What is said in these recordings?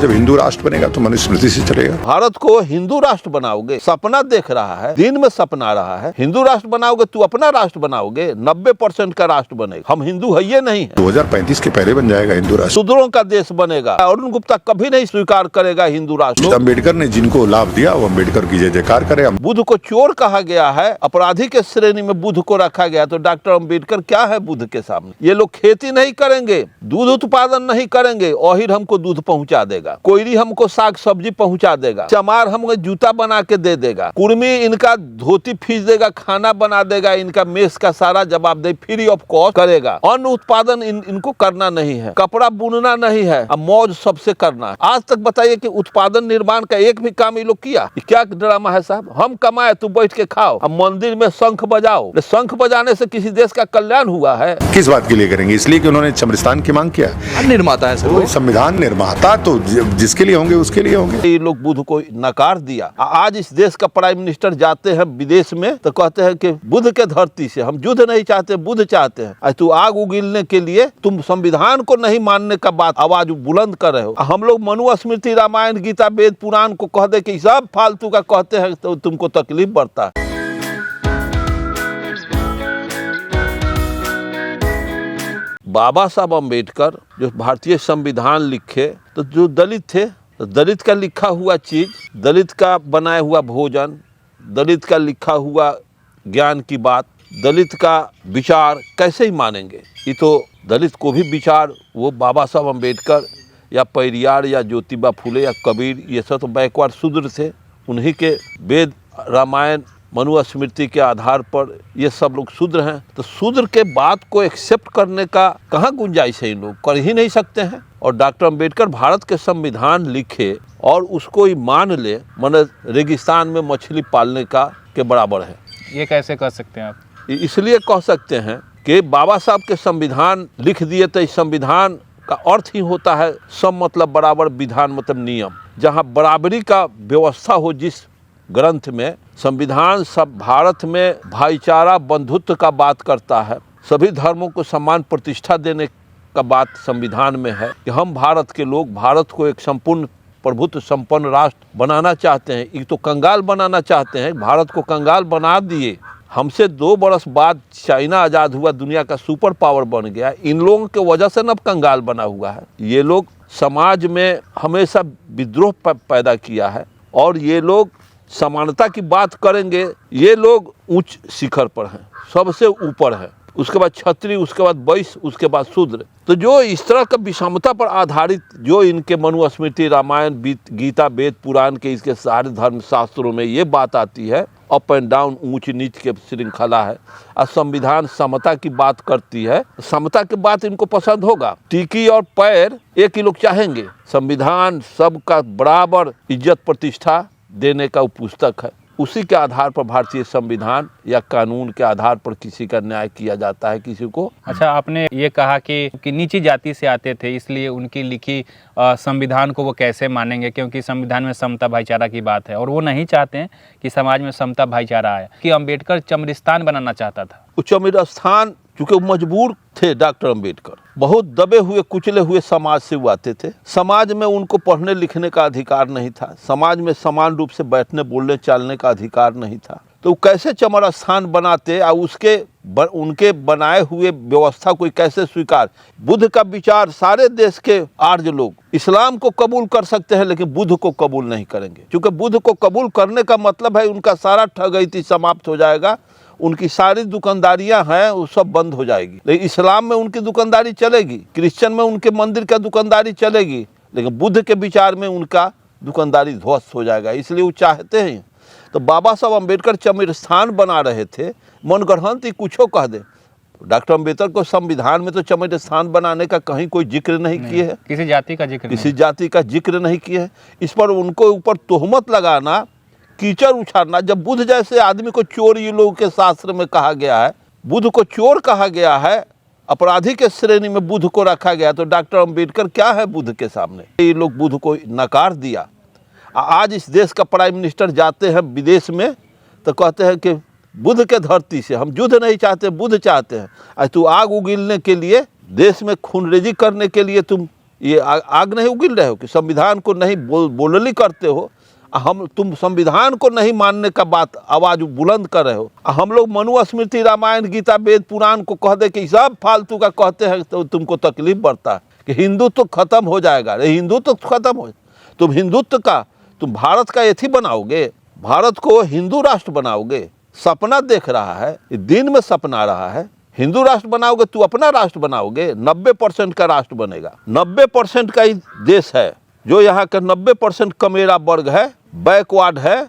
जब हिंदू राष्ट्र बनेगा तो मनुस्मृति से चलेगा। भारत को हिंदू राष्ट्र बनाओगे, सपना देख रहा है, दिन में सपना रहा है। हिंदू राष्ट्र बनाओगे, तू अपना राष्ट्र बनाओगे, 90% का राष्ट्र बनेगा। हम हिंदू है ये नहीं है। 2035 के पहले बन जाएगा हिंदू राष्ट्र। शूद्रों का देश बनेगा। अरुण गुप्ता कभी नहीं स्वीकार करेगा हिंदू राष्ट्र। अम्बेडकर ने जिनको लाभ दिया वो अम्बेडकर की जय जयकार करे। बुद्ध को चोर कहा गया है, अपराधी के श्रेणी में बुद्ध को रखा गया, तो डॉक्टर अम्बेडकर क्या है बुद्ध के सामने? ये लोग खेती नहीं करेंगे, दूध उत्पादन नहीं करेंगे, ओहिर हमको दूध पहुंचा देगा, कोयरी हमको साग सब्जी पहुंचा देगा, चमार हमको जूता बना के दे देगा, कुर्मी इनका धोती फीस देगा, खाना बना देगा, इनका मेस का सारा जवाबदेही फ्री ऑफ कॉस्ट करेगा। अन्न उत्पादन इनको करना नहीं है, कपड़ा बुनना नहीं है, अब मौज सबसे करना है। आज तक बताइए कि उत्पादन निर्माण का एक भी काम ये लोग किया? क्या ड्रामा है साहब? हम कमाए तू बैठ के खाओ, अब मंदिर में शंख बजाओ। शंख बजाने से किसी देश का कल्याण हुआ है? किस बात के लिए करेंगे? इसलिए कि उन्होंने चमरिस्तान की मांग किया। निर्माता है सर, संविधान निर्माता तो जिसके लिए होंगे उसके लिए होंगे। ये लोग बुद्ध को नकार दिया। आज इस देश का प्राइम मिनिस्टर जाते हैं विदेश में तो कहते हैं कि बुद्ध के धरती से हम युद्ध नहीं चाहते, बुद्ध चाहते हैं। आज तू आग उगलने के लिए तुम संविधान को नहीं मानने का बात आवाज बुलंद कर रहे हो। हम लोग मनुस्मृति, रामायण, गीता, वेद, पुराण को कह दे कि सब फालतू का कहते हैं तो तुमको तकलीफ बढ़ता है। बाबा साहब अम्बेडकर जो भारतीय संविधान लिखे, तो जो दलित थे तो दलित का लिखा हुआ चीज, दलित का बनाया हुआ भोजन, दलित का लिखा हुआ ज्ञान की बात, दलित का विचार कैसे ही मानेंगे? ये तो दलित को भी विचार वो बाबा साहब अम्बेडकर या पेरियार या ज्योतिबा फुले या कबीर, ये सब तो बैकवर्ड शूद्र थे। उन्हीं के वेद, रामायण, मनुस्मृति के आधार पर ये सब लोग शूद्र हैं। तो शूद्र के बात को एक्सेप्ट करने का कहाँ गुंजाइश है? इन लोग कर ही नहीं सकते हैं। और डॉक्टर अम्बेडकर भारत के संविधान लिखे और उसको ही मान ले, मन रेगिस्तान में मछली पालने का के बराबर है। ये कैसे कह सकते हैं आप? इसलिए कह सकते हैं कि बाबा साहब के संविधान लिख दिए तो इस संविधान का अर्थ ही होता है सब मतलब बराबर, विधान मतलब नियम। जहाँ बराबरी का व्यवस्था हो जिस ग्रंथ में, संविधान सब भारत में भाईचारा, बंधुत्व का बात करता है, सभी धर्मों को समान प्रतिष्ठा देने का बात संविधान में है कि हम भारत के लोग भारत को एक संपूर्ण प्रभुत्व संपन्न राष्ट्र बनाना चाहते हैं। ये तो कंगाल बनाना चाहते हैं, भारत को कंगाल बना दिए। हमसे 2 बरस बाद चाइना आज़ाद हुआ, दुनिया का सुपर पावर बन गया। इन लोगों के वजह से न कंगाल बना हुआ है। ये लोग समाज में हमेशा विद्रोह पैदा किया है और ये लोग समानता की बात करेंगे। ये लोग उच्च शिखर पर हैं, सबसे ऊपर है, उसके बाद क्षत्रिय, उसके बाद वैश्य, उसके बाद शूद्र। तो जो इस तरह का विषमता पर आधारित जो इनके मनुस्मृति, रामायण, गीता, वेद, पुराण के इसके सारे धर्म शास्त्रों में ये बात आती है, अप एंड डाउन, ऊंच नीच के श्रृंखला है। और संविधान समता की बात करती है, समता की बात इनको पसंद होगा। टिकी और पैर एक ही लोग चाहेंगे। संविधान सबका बराबर इज्जत प्रतिष्ठा देने का पुस्तक है। उसी के आधार पर भारतीय संविधान या कानून के आधार पर किसी का न्याय किया जाता है, किसी को। अच्छा, आपने ये कहा कि नीची जाति से आते थे, इसलिए उनकी लिखी संविधान को वो कैसे मानेंगे? क्योंकि संविधान में समता भाईचारा की बात है और वो नहीं चाहते हैं कि समाज में समता भाईचारा आए। कि अम्बेडकर चमरिस्तान बनाना चाहता था। चमरिस्तान चूंकि मजबूर थे डॉक्टर अम्बेडकर, बहुत दबे हुए कुचले हुए समाज से वो आते थे। समाज में उनको पढ़ने लिखने का अधिकार नहीं था, समाज में समान रूप से बैठने, बोलने, चालने का अधिकार नहीं था। तो कैसे चमर स्थान बनाते और उनके बनाए हुए व्यवस्था को कैसे स्वीकार? बुद्ध का विचार सारे देश के आर्य लोग इस्लाम को कबूल कर सकते हैं, लेकिन बुद्ध को कबूल नहीं करेंगे। क्योंकि बुद्ध को कबूल करने का मतलब है उनका सारा ठगैती समाप्त हो जाएगा, उनकी सारी दुकानदारियां हैं वो सब बंद हो जाएगी। लेकिन इस्लाम में उनकी दुकानदारी चलेगी, क्रिश्चियन में उनके मंदिर का दुकानदारी चलेगी, लेकिन बुद्ध के विचार में उनका दुकानदारी ध्वस्त हो जाएगा। इसलिए वो चाहते हैं। तो बाबा साहब अम्बेडकर चमरिस्तान बना रहे थे, मनगढ़ंत ही कुछो कह दे। डॉक्टर अम्बेडकर को संविधान में तो चमरिस्तान बनाने का कहीं कोई जिक्र नहीं किए है, किसी जाति का जिक्र नहीं किए है। इस पर उनको ऊपर तोहमत लगाना, कीचड़ उछालना। जब बुद्ध जैसे आदमी को चोर ये लोगों के शास्त्र में कहा गया है, बुद्ध को चोर कहा गया है, अपराधी के श्रेणी में बुद्ध को रखा गया, तो डॉक्टर अम्बेडकर क्या है बुद्ध के सामने? ये लोग बुद्ध को नकार दिया। आज इस देश का प्राइम मिनिस्टर जाते हैं विदेश में तो कहते हैं कि बुद्ध के धरती से हम युद्ध नहीं चाहते, बुद्ध चाहते हैं। आज तू आग उगलने के लिए, देश में खूनरेजी करने के लिए तुम ये आग नहीं उगिल रहे हो कि संविधान को नहीं बोलली करते हो। तुम संविधान को नहीं मानने का बात आवाज बुलंद कर रहे हो। हम लोग मनु स्मृति रामायण गीता वेद पुराण को कह दे कि सब फालतू का कहते हैं तो तुमको तकलीफ बढ़ता है कि हिंदुत्व खत्म हो जाएगा। हिंदुत्व खत्म हो, तुम हिंदुत्व का, तुम भारत का एथी बनाओगे, भारत को हिंदू राष्ट्र बनाओगे। सपना देख रहा है, दिन में सपना रहा है। हिंदू राष्ट्र बनाओगे, तू अपना राष्ट्र बनाओगे। 90% का राष्ट्र बनेगा। 90% का ही देश है जो यहाँ का 90% कमेरा वर्ग है, बैकवर्ड है।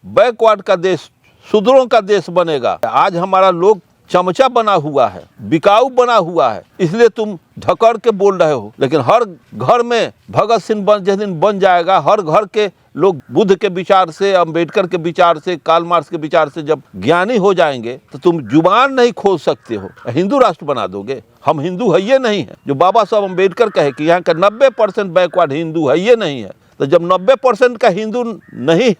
बैकवर्ड का देश, शूद्रों का देश बनेगा। आज हमारा लोग चमचा बना हुआ है, बिकाऊ बना हुआ है, इसलिए तुम ढकड़ के बोल रहे हो। लेकिन हर घर में भगत सिंह जिस दिन बन जाएगा, हर घर के लोग बुद्ध के विचार से, अंबेडकर के विचार से, कार्ल मार्क्स के विचार से जब ज्ञानी हो जाएंगे तो तुम जुबान नहीं खोल सकते हो, हिंदू राष्ट्र बना दोगे। हम हिंदू है ये नहीं है जो बाबा साहब अंबेडकर कहे कि यहाँ का 90% बैकवर्ड हिंदू है ये नहीं है। तो जब 90% का हिंदू नहीं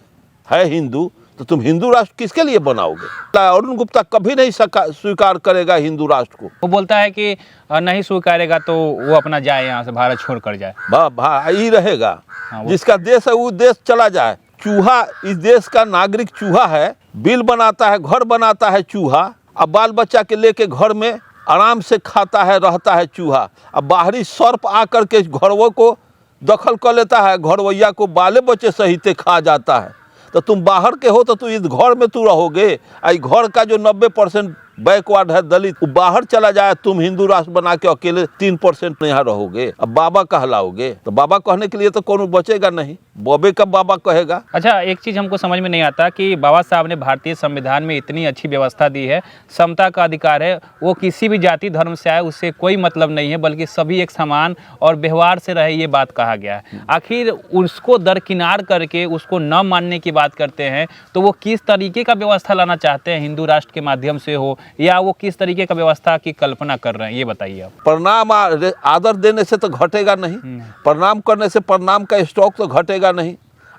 है हिंदू, तो तुम हिंदू राष्ट्र किसके लिए बनाओगे? अरुण गुप्ता कभी नहीं स्वीकार करेगा हिंदू राष्ट्र को। वो बोलता है कि नहीं स्वीकारेगा तो वो अपना जाए, यहाँ से भारत छोड़ कर जाए। भाई रहेगा। हाँ, जिसका देश है वो देश चला जाए। चूहा इस देश का नागरिक चूहा है, बिल बनाता है, घर बनाता है चूहा। अब बाल बच्चा के लेके घर में आराम से खाता है, रहता है चूहा। अब बाहरी सर्प आकर के घरवों को दखल कर लेता है, घरवैया को बाले बच्चे सहित खा जाता है। तो तुम बाहर के हो तो तू इस घर में तू रहोगे। आई घर का जो 90% बैकवर्ड है दलित, वो बाहर चला जाए, तुम हिंदू राष्ट्र बना के अकेले 3% यहाँ रहोगे। अब बाबा कहलाओगे तो बाबा कहने के लिए तो कौन बचेगा नहीं, बॉबे का बाबा कहेगा। अच्छा, एक चीज़ हमको समझ में नहीं आता कि बाबा साहब ने भारतीय संविधान में इतनी अच्छी व्यवस्था दी है, समता का अधिकार है, वो किसी भी जाति धर्म से आए उससे कोई मतलब नहीं है, बल्कि सभी एक समान और व्यवहार से रहे, ये बात कहा गया है। आखिर उसको दरकिनार करके उसको न मानने की बात करते हैं, तो वो किस तरीके का व्यवस्था लाना चाहते हैं, हिंदू राष्ट्र के माध्यम से हो या वो किस तरीके का व्यवस्था की कल्पना कर रहे हैं, ये बताइए आप। प्रणाम आदर देने से तो घटेगा नहीं, प्रणाम करने से प्रणाम का स्टॉक तो घटेगा नहीं,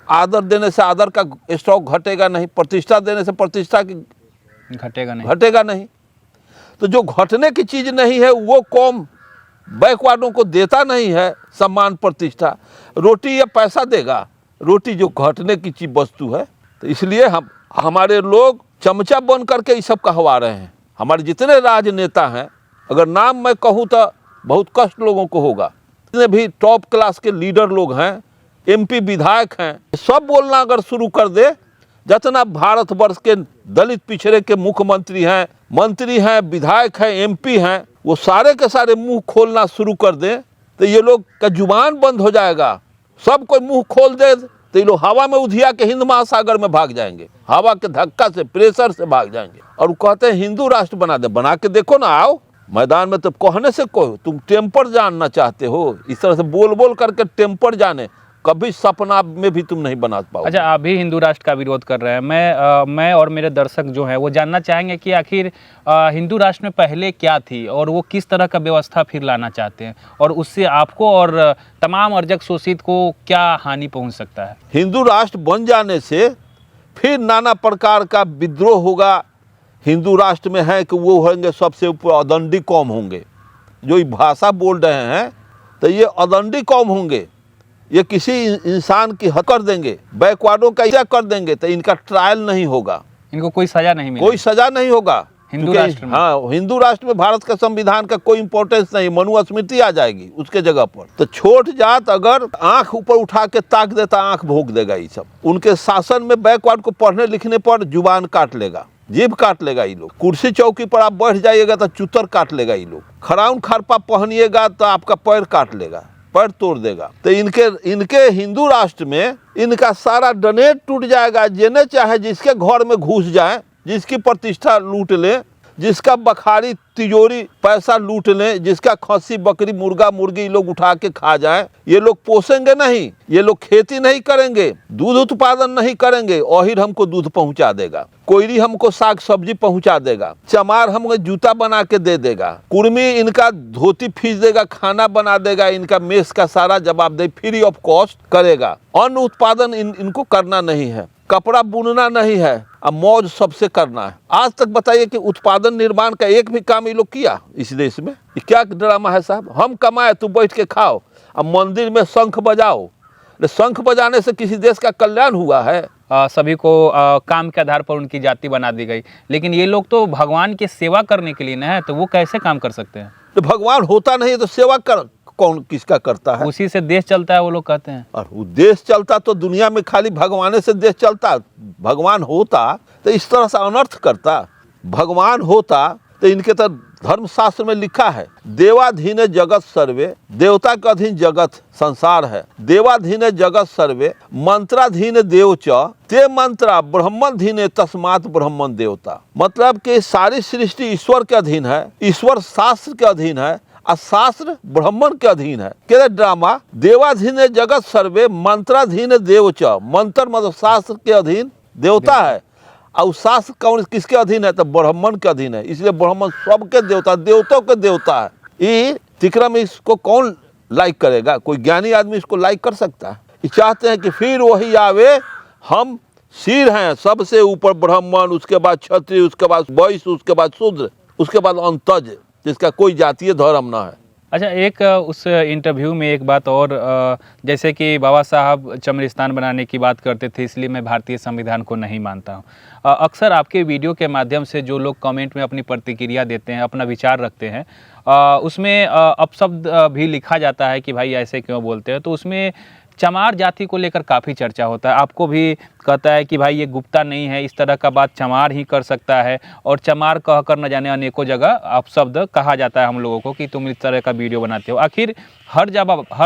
आदर देने से आदर का स्टॉक घटेगा नहीं, प्रतिष्ठा देने से प्रतिष्ठा की घटेगा नहीं। तो जो घटने की चीज नहीं है वो कौम बैकवर्डों को देता नहीं है सम्मान प्रतिष्ठा। रोटी या पैसा देगा, रोटी जो घटने की चीज वस्तु है। तो इसलिए हमारे लोग चमचा बन करके ये सब कहवा रहे हैं। हमारे जितने राजनेता हैं, अगर नाम मैं कहूँ तो बहुत कष्ट लोगों को होगा, जितने भी टॉप क्लास के लीडर लोग हैं, MP विधायक हैं, सब बोलना अगर शुरू कर दे, जितना भारतवर्ष के दलित पिछड़े के मुख्यमंत्री हैं, मंत्री हैं, विधायक हैं, MP हैं, वो सारे के सारे मुंह खोलना शुरू कर दें तो ये लोग का जुबान बंद हो जाएगा। सब कोई मुंह खोल दे तो ये लोग हवा में उधिया के हिंद महासागर में भाग जाएंगे, हवा के धक्का से, प्रेशर से भाग जाएंगे। और वो कहते हैं हिंदू राष्ट्र बना दे, बना के देखो ना, आओ मैदान में। तो कहने से कहो, तुम टेम्पर जानना चाहते हो, इस तरह से बोल बोल करके टेम्पर जाने, कभी सपना में भी तुम नहीं बना पाओ। अच्छा, आप भी हिंदू राष्ट्र का विरोध कर रहे हैं। मैं और मेरे दर्शक जो हैं वो जानना चाहेंगे कि आखिर हिंदू राष्ट्र में पहले क्या थी और वो किस तरह का व्यवस्था फिर लाना चाहते हैं, और उससे आपको और तमाम अर्जक शोषित को क्या हानि पहुंच सकता है। हिंदू राष्ट्र बन जाने से फिर नाना प्रकार का विद्रोह होगा। हिंदू राष्ट्र में है कि वो होंगे सबसे ऊपर अदंडी कौम होंगे, जो ये भाषा बोल रहे हैं तो ये अदंडी कौम होंगे। ये किसी इंसान की हक कर देंगे, बैकवर्डों का क्या कर देंगे तो इनका ट्रायल नहीं होगा, इनको कोई सजा नहीं मिलेगी, कोई सजा नहीं होगा हिंदू राष्ट्र में। हाँ, हिंदू राष्ट्र में भारत का संविधान का कोई इंपॉर्टेंस नहीं, मनु स्मृति आ जाएगी उसके जगह पर। तो छोट जात अगर आंख ऊपर उठा के ताक देता, आंख भोग देगा। ये सब उनके शासन में बैकवर्ड को पढ़ने लिखने पर जुबान काट लेगा, जीभ काट लेगा। ये लोग कुर्सी चौकी पर आप बैठ जाइएगा तो चुतर काट लेगा। ये लोग खराउन खरपा पहनिएगा तो आपका पैर काट लेगा, पैर तोड़ देगा। तो इनके हिंदू राष्ट्र में इनका सारा डनेट टूट जाएगा। जिन्हें चाहे जिसके घर में घुस जाए, जिसकी प्रतिष्ठा लूट ले, जिसका बखारी तिजोरी पैसा लूट ले, जिसका खस्सी बकरी मुर्गा मुर्गी लोग उठा के खा जाए। ये लोग पोसेंगे नहीं, ये लोग खेती नहीं करेंगे, दूध उत्पादन नहीं करेंगे। ओहिर हमको दूध पहुंचा देगा, कोयरी हमको साग सब्जी पहुंचा देगा, चमार हमको जूता बना के दे देगा, कुर्मी इनका धोती फीस देगा, खाना बना देगा, इनका मेस का सारा जवाबदेही फ्री ऑफ कॉस्ट करेगा। अन्न उत्पादन इनको करना नहीं है। कपड़ा बुनना नहीं है, अब मौज सबसे करना है। आज तक बताइए कि उत्पादन निर्माण का एक भी काम ये लोग किया इस देश में? ये क्या ड्रामा है साहब? हम कमाए, तू बैठ के खाओ, अब मंदिर में शंख बजाओ। शंख बजाने से किसी देश का कल्याण हुआ है? सभी को काम के आधार पर उनकी जाति बना दी गई। लेकिन ये लोग तो भगवान की सेवा करने के लिए ना है, तो वो कैसे काम कर सकते हैं? तो भगवान होता नहीं तो सेवा कर कौन किसका करता है? उसी से देश चलता है, वो लोग कहते हैं। और वो देश चलता तो दुनिया में खाली भगवान से देश चलता। भगवान होता तो इस तरह से अनर्थ करता। भगवान होता तो इनके तो धर्मशास्त्र में लिखा है, देवाधीन जगत सर्वे, देवता के अधीन जगत संसार है। देवाधीन जगत सर्वे, मंत्राधीन देव च, ते मंत्रा ब्रह्मधीन तस्मात् ब्रह्मन देवता। मतलब कि सारी सृष्टि ईश्वर के अधीन है, ईश्वर शास्त्र के अधीन है और शास्त्र ब्राह्मण के अधीन है। क्या ड्रामा? देवाधीन जगत सर्वे, मंत्राधीन देव च, मंत्र मतलब शास्त्र के अधीन देवता है, और शास्त्र कौन किसके अधीन है? तो ब्राह्मण के अधीन है। इसलिए ब्राह्मण सबके देवता, देवताओं के देवता है। ये तिक्रम इसको कौन लाइक करेगा? कोई ज्ञानी आदमी इसको लाइक कर सकता है? ये चाहते हैं कि फिर वही आवे, हम सिर हैं, सबसे ऊपर ब्राह्मण, उसके बाद क्षत्रिय, उसके बाद वैश्य, उसके बाद शूद्र, उसके बाद अंतज, जिसका कोई जातीय धर्म ना है। अच्छा, एक उस इंटरव्यू में एक बात और, जैसे कि बाबा साहब चमरिस्तान बनाने की बात करते थे, इसलिए मैं भारतीय संविधान को नहीं मानता हूँ। अक्सर आपके वीडियो के माध्यम से जो लोग कमेंट में अपनी प्रतिक्रिया देते हैं, अपना विचार रखते हैं, उसमें अपशब्द भी लिखा जाता है कि भाई ऐसे क्यों बोलते हैं। तो उसमें चमार जाति को लेकर काफ़ी चर्चा होता है। आपको भी कहता है कि भाई ये गुप्ता नहीं है, इस तरह का बात चमार ही कर सकता है, और चमार कहकर न जाने अनेकों जगह अपशब्द कहा जाता है हम लोगों को कि तुम इस तरह का वीडियो बनाते हो। आखिर हर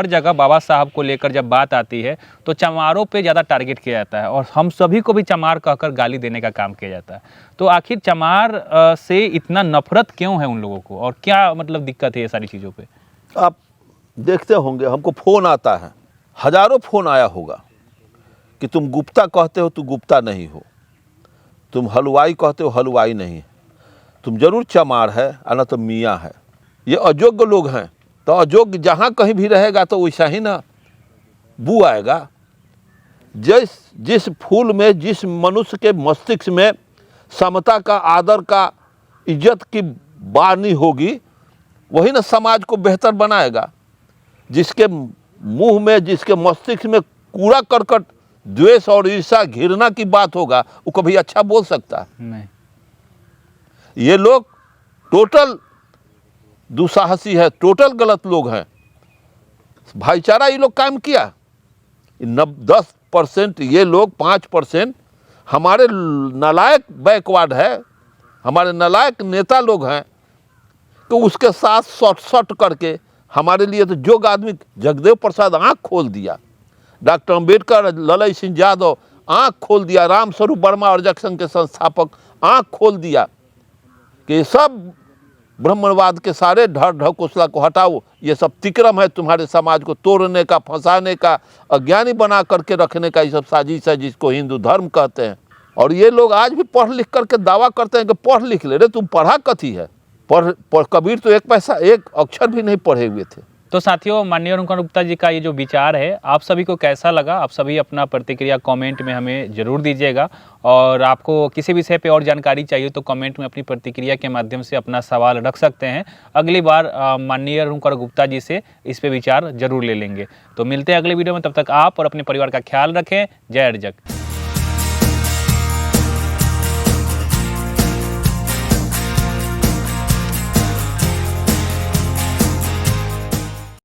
जगह बाबा साहब को लेकर जब बात आती है तो चमारों पे ज़्यादा टारगेट किया जाता है, और हम सभी को भी चमार कहकर गाली देने का काम किया जाता है। तो आखिर चमार से इतना नफरत क्यों है उन लोगों को, और क्या मतलब दिक्कत है ये सारी चीज़ों पर? आप देखते होंगे, हमको फ़ोन आता है, हजारों फोन आया होगा कि तुम गुप्ता कहते हो, तू गुप्ता नहीं हो, तुम हलवाई कहते हो, हलवाई नहीं है, तुम जरूर चमार है, ना तो मियाँ है। ये अयोग्य लोग हैं, तो अयोग्य जहाँ कहीं भी रहेगा तो वैसा ही ना बू आएगा। जिस फूल में, जिस मनुष्य के मस्तिष्क में समता का, आदर का, इज्जत की वाणी होगी, वही ना समाज को बेहतर बनाएगा। जिसके मुंह में, जिसके मस्तिष्क में कूड़ा करकट, द्वेष और ईर्ष्या, घृणा की बात होगा, वो कभी अच्छा बोल सकता है? नहीं। ये लोग टोटल दुसाहसी है, टोटल गलत लोग हैं। भाईचारा ये लोग काम किया, 10% ये लोग, 5% हमारे नालायक बैकवर्ड है, हमारे नालायक नेता लोग हैं, तो उसके साथ शॉर्ट करके हमारे लिए तो जोग आदमी जगदेव प्रसाद आँख खोल दिया, डॉक्टर अंबेडकर, ललई सिंह यादव आँख खोल दिया, राम स्वरूप वर्मा अर्जक संघ के संस्थापक आँख खोल दिया कि सब ब्राह्मणवाद के सारे ढर ढकोसला को हटाओ, ये सब तिक्रम है, तुम्हारे समाज को तोड़ने का, फंसाने का, अज्ञानी बना करके रखने का, ये सब साजिश है जिसको हिंदू धर्म कहते हैं। और ये लोग आज भी पढ़ लिख करके दावा करते हैं कि पढ़ लिख ले रहे, तुम पढ़ा कथी है? कबीर तो एक अक्षर भी नहीं पढ़े हुए थे। तो साथियों, माननीय अरुण कुमार गुप्ता जी का ये जो विचार है, आप सभी को कैसा लगा? आप सभी अपना प्रतिक्रिया कमेंट में हमें ज़रूर दीजिएगा, और आपको किसी विषय पे और जानकारी चाहिए तो कमेंट में अपनी प्रतिक्रिया के माध्यम से अपना सवाल रख सकते हैं। अगली बार माननीय अरुण कुमार गुप्ता जी से इस पे विचार जरूर ले लेंगे। तो मिलते हैं अगले वीडियो में, तब तक आप और अपने परिवार का ख्याल रखें। जय अर्जक।